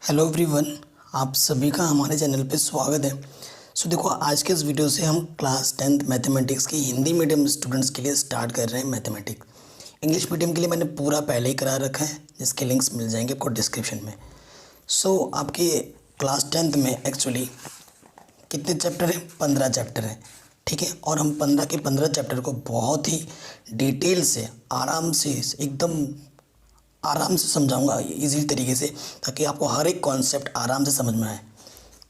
Hello everyone, आप सभी का हमारे चैनल पे स्वागत है। देखो, आज के इस वीडियो से हम क्लास 10th मैथमेटिक्स की हिंदी मीडियम स्टूडेंट्स के लिए स्टार्ट कर रहे हैं मैथमेटिक्स। इंग्लिश मीडियम के लिए मैंने पूरा पहले ही करा रखा है, जिसके लिंक्स मिल जाएंगे आपको डिस्क्रिप्शन में। आपके क्लास 10th में एक्चुअली कितने चैप्टर हैं? 15 चैप्टर हैं, ठीक है। और हम 15 के 15 चैप्टर को बहुत ही डिटेल से, आराम से, एकदम आराम से समझाऊंगा इजी तरीके से, ताकि आपको हर एक कॉन्सेप्ट आराम से समझ में आए,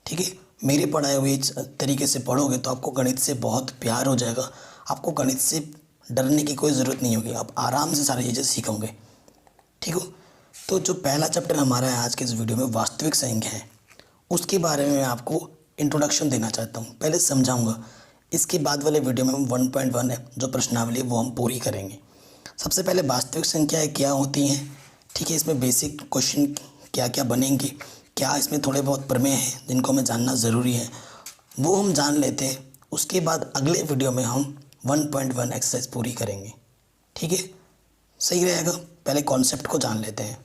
ठीक है। मेरे पढ़ाए हुए तरीके से पढ़ोगे तो आपको गणित से बहुत प्यार हो जाएगा। आपको गणित से डरने की कोई ज़रूरत नहीं होगी, आप आराम से सारी चीज़ें सीखोगे, ठीक हो। तो जो पहला चैप्टर हमारा है आज के इस वीडियो में, वास्तविक संख्या है, उसके बारे में मैं आपको इंट्रोडक्शन देना चाहता हूँ, पहले समझाऊँगा। इसके बाद वाले वीडियो में हम 1.1 है जो प्रश्नावली, वो हम पूरी करेंगे। सबसे पहले वास्तविक संख्याएँ क्या होती हैं, ठीक है। इसमें बेसिक क्वेश्चन क्या क्या बनेंगे, क्या इसमें थोड़े बहुत प्रमेय हैं जिनको हमें जानना ज़रूरी है, वो हम जान लेते हैं। उसके बाद अगले वीडियो में हम 1.1 एक्सरसाइज पूरी करेंगे, ठीक है। सही रहेगा, पहले कॉन्सेप्ट को जान लेते हैं,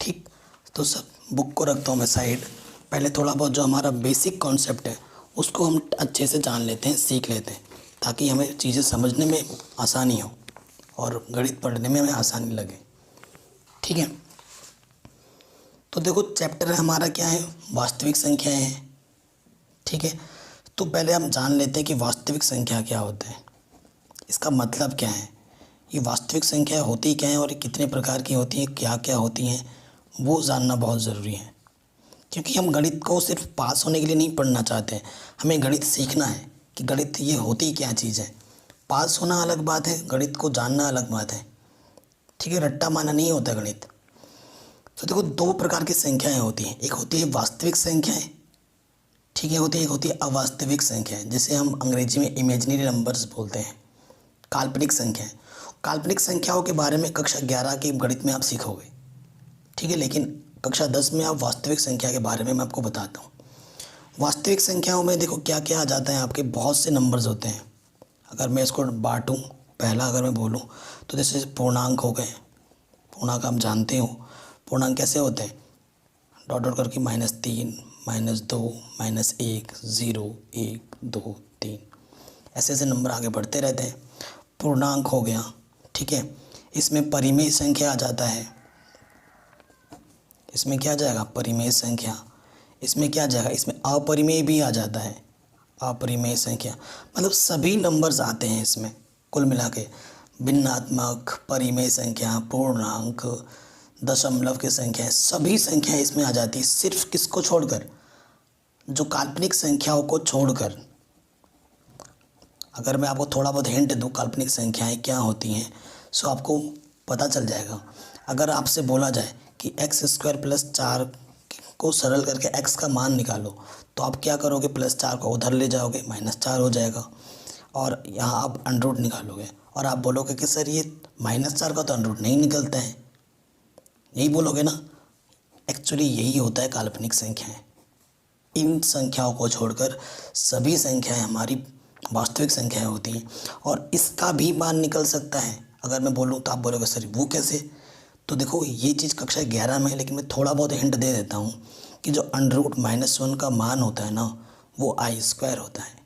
ठीक। तो सब बुक को रखता हूँ मैं साइड। पहले थोड़ा बहुत जो हमारा बेसिक कॉन्सेप्ट है उसको हम अच्छे से जान लेते हैं, सीख लेते हैं, ताकि हमें चीज़ें समझने में आसानी हो और गणित पढ़ने में हमें आसानी लगे, ठीक है। तो देखो, चैप्टर हमारा क्या है? वास्तविक संख्याएं हैं, ठीक है। तो पहले हम जान लेते हैं कि वास्तविक संख्या क्या होता है, इसका मतलब क्या है, ये वास्तविक संख्या होती क्या है और ये कितने प्रकार की होती हैं, क्या क्या होती हैं, वो जानना बहुत ज़रूरी है। क्योंकि हम गणित को सिर्फ पास होने के लिए नहीं पढ़ना चाहते हैं, हमें गणित सीखना है कि गणित ये होती क्या चीज़ है। पास होना अलग बात है, गणित को जानना अलग बात है, ठीक है। रट्टा मारना नहीं होता गणित। तो देखो, दो प्रकार की संख्याएं होती हैं, एक होती है वास्तविक संख्याएं, ठीक है, होती है। एक होती है अवास्तविक संख्याएं, जिसे हम अंग्रेजी में इमेजिनरी नंबर्स बोलते हैं, काल्पनिक संख्याएं। काल्पनिक संख्याओं के बारे में कक्षा 11 के गणित में आप सीखोगे, ठीक है। लेकिन कक्षा 10 में आप वास्तविक संख्या के बारे में मैं आपको बताता हूँ। वास्तविक संख्याओं में देखो क्या क्या आ जाता है, आपके बहुत से नंबर्स होते हैं। अगर मैं इसको बांटूँ, पहला अगर मैं बोलूँ तो जैसे पूर्णांक हो गए। पूर्णांक आप जानते हो, पूर्णांक कैसे होते हैं? डॉट डॉट करके -3, -2, -1, 0, 1, 2, 3, ऐसे ऐसे नंबर आगे बढ़ते रहते हैं। पूर्णांक हो गया, ठीक है। इसमें परिमेय संख्या आ जाता है, इसमें क्या आ जाएगा? परिमेय संख्या। इसमें क्या आ जाएगा? इसमें अपरिमेय भी आ जाता है, अपरिमेय संख्या। मतलब सभी नंबर्स आते हैं इसमें कुल मिला के। भिन्नात्मक, परिमेय संख्या, पूर्णांक, दशमलव की संख्या, सभी संख्याएं इसमें आ जाती है। सिर्फ किसको छोड़कर? जो काल्पनिक संख्याओं को छोड़कर। अगर मैं आपको थोड़ा बहुत हिंट दूँ काल्पनिक संख्याएं क्या होती हैं, सो आपको पता चल जाएगा। अगर आपसे बोला जाए कि x² + 4 को सरल करके x का मान निकालो, तो आप क्या करोगे? +4 को उधर ले जाओगे, -4 हो जाएगा, और यहाँ आप अंडर निकालोगे, और आप बोलोगे कि सर ये -4 का तो अंडर नहीं निकलता है, यही बोलोगे ना। एक्चुअली यही होता है काल्पनिक संख्याएं। इन संख्याओं को छोड़कर सभी संख्याएं हमारी वास्तविक संख्याएं होती हैं, और इसका भी मान निकल सकता है। अगर मैं बोलूँ तो आप बोलोगे सर वो कैसे? तो देखो, ये चीज़ कक्षा 11 में है, लेकिन मैं थोड़ा बहुत हिंट दे देता हूँ कि जो √-1 का मान होता है ना, वो I² होता है।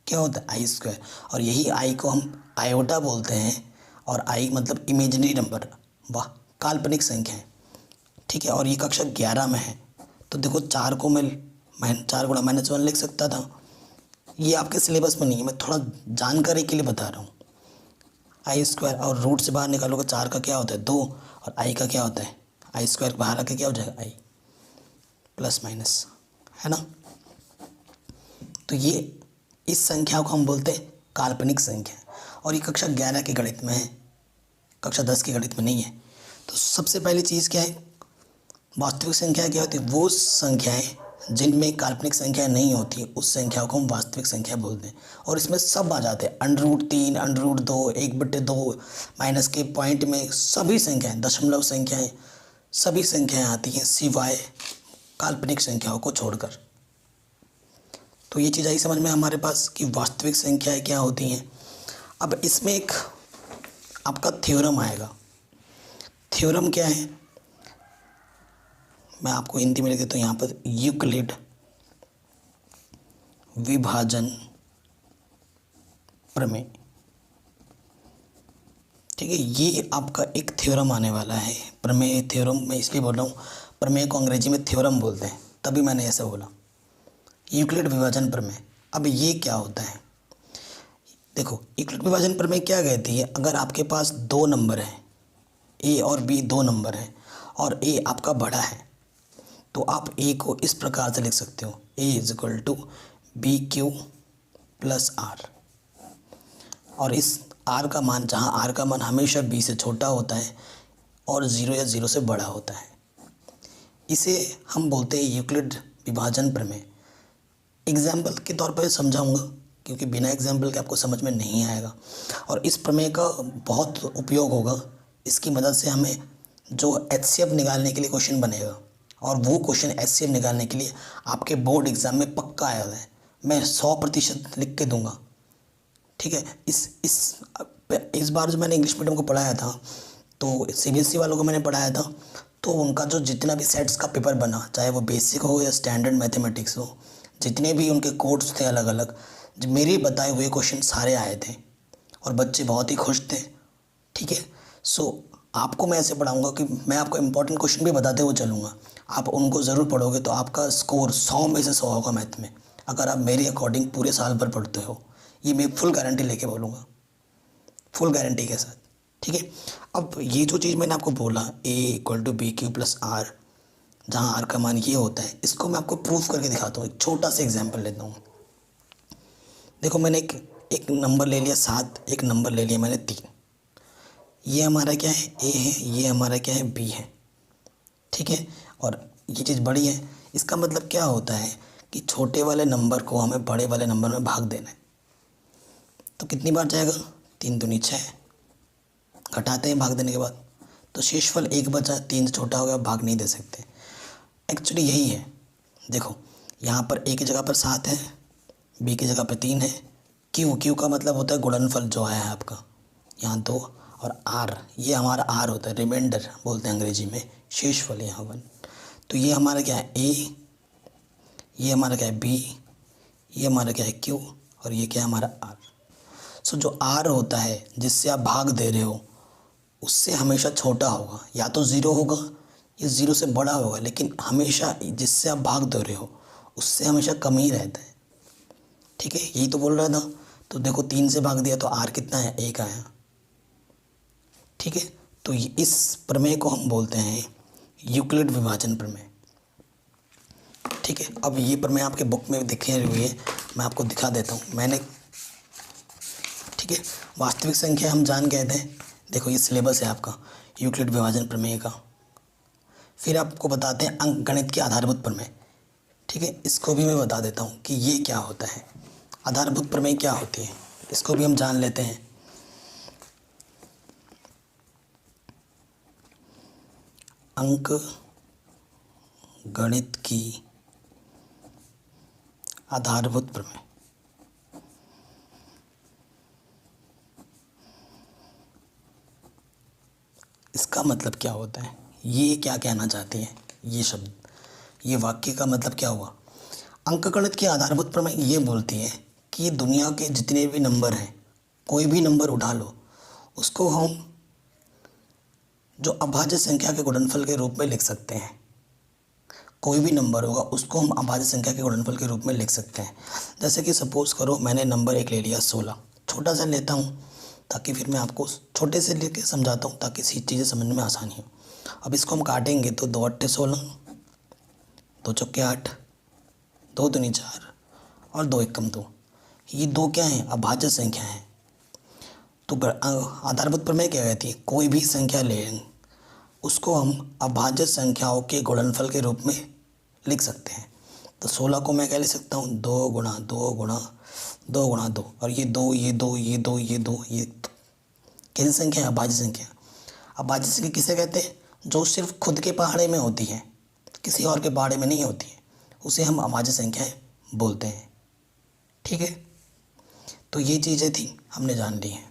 क्या होता है? I²। और यही I को हम आयोटा बोलते हैं, और I मतलब इमेजिनरी नंबर, वाह, काल्पनिक संख्या है, ठीक है। और ये कक्षा 11 में है। तो देखो, 4 को मैं 4 × -1 लिख सकता था। ये आपके सिलेबस में नहीं है, मैं थोड़ा जानकारी के लिए बता रहा हूँ। I² और रूट से बाहर निकालोगे, 4 का क्या होता है? 2, और I का क्या होता है? I² बाहर आके क्या हो जाएगा? I, प्लस माइनस, है ना। तो ये इस संख्या को हम बोलते हैं काल्पनिक संख्या, और ये कक्षा 11 के गणित में है, कक्षा 10 के गणित में नहीं है। तो सबसे पहली चीज़ क्या है? वास्तविक संख्या क्या होती है? वो संख्याएं जिनमें काल्पनिक संख्याएं नहीं होती, उस संख्या को हम वास्तविक संख्या बोलते हैं। और इसमें सब आ जाते हैं, √3, √2, 1/2, माइनस के पॉइंट में सभी संख्याएं, दशमलव संख्याएं, सभी संख्याएं आती हैं, सिवाय काल्पनिक संख्याओं को छोड़कर। तो ये चीज़ आई समझ में हमारे पास कि वास्तविक संख्याएं क्या होती हैं। अब इसमें एक आपका थ्योरम आएगा। थ्योरम क्या है? मैं आपको हिंदी में लिख देता हूँ यहाँ पर, यूक्लिड विभाजन प्रमेय। ठीक है, ये आपका एक थ्योरम आने वाला है। प्रमेय थ्योरम मैं इसलिए बोल रहा हूँ, प्रमेय को अंग्रेजी में थ्योरम बोलते हैं, तभी मैंने ऐसा बोला, यूक्लिड विभाजन प्रमेय। अब ये क्या होता है, देखो यूक्लिड विभाजन प्रमेय क्या कहती है, अगर आपके पास दो नंबर हैं, ए और बी दो नंबर हैं, और ए आपका बड़ा है, तो आप ए को इस प्रकार से लिख सकते हो, A is equal to B Q plus R. और इस आर का मान, जहाँ आर का मान हमेशा बी से छोटा होता है और ज़ीरो या ज़ीरो से बड़ा होता है, इसे हम बोलते हैं यूक्लिड विभाजन प्रमेय। एग्जाम्पल के तौर पर समझाऊंगा, क्योंकि बिना एग्जाम्पल के आपको समझ में नहीं आएगा। और इस प्रमेय का बहुत उपयोग होगा, इसकी मदद से हमें जो HCF निकालने के लिए क्वेश्चन बनेगा, और वो क्वेश्चन HCF निकालने के लिए आपके बोर्ड एग्ज़ाम में पक्का आया है, मैं 100% लिख के दूंगा। ठीक है, इस बार जो मैंने इंग्लिश मीडियम को पढ़ाया था, तो CBSE वालों को मैंने पढ़ाया था, तो उनका जो जितना भी सेट्स का पेपर बना, चाहे वो बेसिक हो या स्टैंडर्ड मैथमेटिक्स हो, जितने भी उनके कोड्स थे अलग अलग, जो मेरे बताए हुए क्वेश्चन सारे आए थे, और बच्चे बहुत ही खुश थे। ठीक है, सो आपको मैं ऐसे पढ़ाऊँगा कि मैं आपको इंपॉर्टेंट क्वेश्चन भी बताते हुए चलूँगा, आप उनको ज़रूर पढ़ोगे तो आपका स्कोर 100 में से 100 होगा मैथ में, अगर आप मेरे अकॉर्डिंग पूरे साल भर पढ़ते हो। ये मैं फुल गारंटी लेके बोलूँगा, फुल गारंटी के साथ। ठीक है, अब ये जो चीज़ मैंने आपको बोला, A equal to B Q plus R, जहाँ आर का मान ये होता है, इसको मैं आपको प्रूफ करके दिखाता हूँ। एक छोटा सा एग्जांपल लेता हूँ। देखो मैंने एक नंबर ले लिया 7, एक नंबर ले लिया मैंने 3। ये हमारा क्या है, ए है, ये हमारा क्या है, बी है। ठीक है, और ये चीज़ बड़ी है, इसका मतलब क्या होता है कि छोटे वाले नंबर को हमें बड़े वाले नंबर में भाग देना है। तो कितनी बार जाएगा, 3 दूनी 6, घटाते हैं भाग देने के बाद, तो शेषफल 1 बचा, 3 से छोटा हो गया, भाग नहीं दे सकते। एक्चुअली यही है, देखो यहाँ पर ए की जगह पर 7 है, बी की जगह पर 3 है, क्यू का मतलब होता है गुणनफल जो आया है आपका, यहाँ 2, और आर, ये हमारा आर होता है, रिमाइंडर बोलते हैं अंग्रेजी में, शेषफल यहाँ 1। तो ये हमारा क्या है, ए, ये हमारा क्या है, बी, ये हमारा क्या है, क्यू, और ये क्या है हमारा आर। सो जो आर होता है जिससे आप भाग दे रहे हो, उससे हमेशा छोटा होगा, या तो ज़ीरो होगा या ज़ीरो से बड़ा होगा, लेकिन हमेशा जिससे आप भाग दे रहे हो उससे हमेशा कम ही रहता है। ठीक है, यही तो बोल रहा था। तो देखो 3 से भाग दिया तो आर कितना है, 1 आया। ठीक है, तो इस प्रमेय को हम बोलते हैं यूक्लिड विभाजन प्रमेय। ठीक है, अब ये प्रमेय आपके बुक में दिखे हुए है, मैं आपको दिखा देता हूँ मैंने। ठीक है, वास्तविक संख्या हम जान गए थे, देखो ये सिलेबस है आपका यूक्लिड विभाजन प्रमेय का। फिर आपको बताते हैं अंकगणित के आधारभूत प्रमेय। ठीक है, इसको भी मैं बता देता हूँ कि ये क्या होता है, आधारभूत प्रमेय क्या होती है, इसको भी हम जान लेते हैं। अंक गणित की आधारभूत प्रमेय। इसका मतलब क्या होता है, ये क्या कहना चाहती है ये शब्द, ये वाक्य का मतलब क्या हुआ। अंकगणित की आधारभूत प्रमेय ये बोलती है कि दुनिया के जितने भी नंबर हैं, कोई भी नंबर उठा लो, उसको हम जो अभाज्य संख्या के गुणनफल के रूप में लिख सकते हैं। कोई भी नंबर होगा उसको हम अभाज्य संख्या के गुणनफल के रूप में लिख सकते हैं। जैसे कि सपोज़ करो मैंने नंबर 1 ले लिया 16, छोटा सा लेता हूँ ताकि फिर मैं आपको छोटे से लेके समझाता हूँ ताकि चीज़ें समझने में आसानी हो। अब इसको हम काटेंगे तो 2 8 16, 2 चौके 8, 2 दूनी 4 और 2 एकम 2। ये 2 क्या हैं, अभाज्य संख्या हैं। तो आधारभूत प्रमेय क्या कहती है, कोई भी संख्या लें उसको हम अभाज्य संख्याओं के गुणनफल के रूप में लिख सकते हैं। तो 16 को मैं क्या लिख सकता हूँ, 2 गुणा 2 गुणा 2 गुणा 2, और ये 2 ये 2 ये 2 ये 2, ये कैसी संख्या है, अभाज्य संख्या। अभाज्य संख्या किसे कहते हैं, जो सिर्फ खुद के पहाड़े में होती है, किसी और के पहाड़े में नहीं होती है, उसे हम अभाज्य संख्याएं बोलते हैं। ठीक है, तो ये चीज़ें थी हमने जान ली हैं।